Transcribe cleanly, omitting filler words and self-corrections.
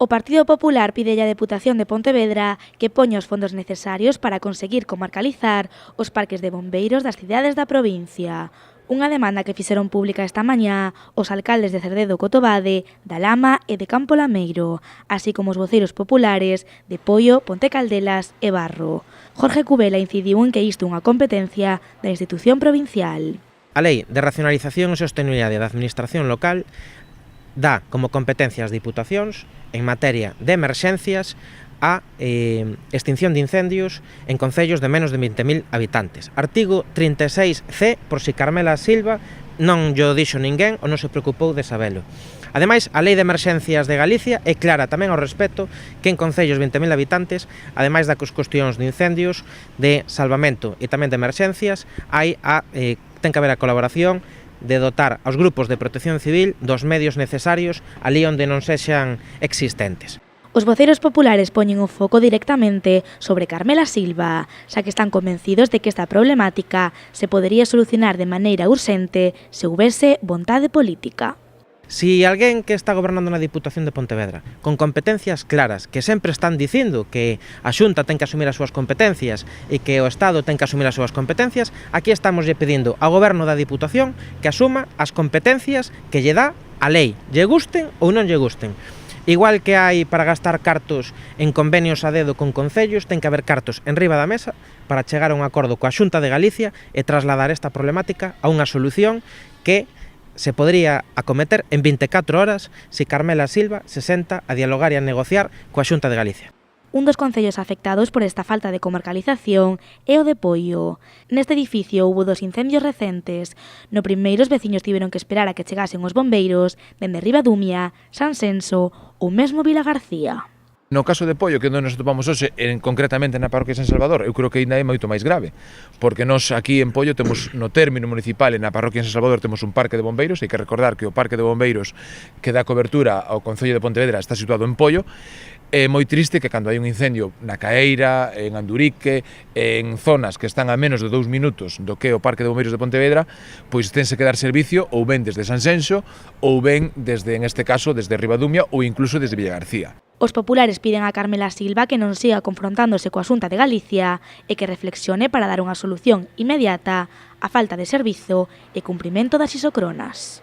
O Partido Popular pide á Deputación de Pontevedra que poña os fondos necesarios para conseguir comarcalizar os parques de bombeiros das cidades da provincia. Unha demanda que fixeron pública esta mañá os alcaldes de Cerdedo Cotobade, da Lama e de Campo Lameiro, así como os voceiros populares de Poio, Ponte Caldelas e Barro. Jorge Cubela incidiu en que isto é unha competencia da institución provincial. A Lei de Racionalización e Sostenibilidade da Administración Local dá como competencia ás diputacións en materia de emerxencias a extinción de incendios en concellos de menos de 20.000 habitantes. Artigo 36C, por si Carmela Silva non llo dixo ninguén ou non se preocupou de sabelo. Ademais, a Lei de Emerxencias de Galicia é clara tamén ao respecto que en concellos de 20.000 habitantes, ademais das cuestións de incendios, de salvamento e tamén de emerxencias, ten que haber a colaboración de dotar aos grupos de protección civil dos medios necesarios alí onde non sexan existentes. Os voceiros populares poñen o foco directamente sobre Carmela Silva, xa que están convencidos de que esta problemática se podería solucionar de maneira urxente se houbese vontade política. Si alguén que está gobernando na Diputación de Pontevedra con competencias claras, que sempre están dicindo que a Xunta ten que asumir as súas competencias e que o Estado ten que asumir as súas competencias, aquí estamos lle pedindo ao Goberno da Diputación que asuma as competencias que lle dá a lei, lle gusten ou non lle gusten. Igual que hai para gastar cartos en convenios a dedo con concellos, ten que haber cartos en riba da mesa para chegar a un acordo coa Xunta de Galicia e trasladar esta problemática a unha solución que se podría acometer en 24 horas se Carmela Silva se senta a dialogar e a negociar coa Xunta de Galicia. Un dos concellos afectados por esta falta de comarcalización é o de Poio. Neste edificio houbo 2 incendios recentes. No primeiro, os veciños tiveron que esperar a que chegasen os bombeiros dende Ribadumia, Sansenso ou mesmo Vilagarcía. No caso de Poio, que onde nos atopamos hoxe, concretamente na parroquia de San Salvador, eu creo que ainda é moito máis grave, porque nós aquí en Poio temos no término municipal e na parroquia de San Salvador temos un parque de bombeiros, hai que recordar que o parque de bombeiros que dá cobertura ao concello de Pontevedra está situado en Poio. É moi triste que cando hai un incendio na Caeira, en Andurique, en zonas que están a menos de 2 minutos do que o Parque de Bombeiros de Pontevedra, pois tense que dar servicio ou ben desde Sansenso ou ben desde, en este caso, desde Ribadumia ou incluso desde Villagarcía. Os populares piden a Carmela Silva que non siga confrontándose coa Xunta de Galicia e que reflexione para dar unha solución inmediata á falta de servizo e cumprimento das isocronas.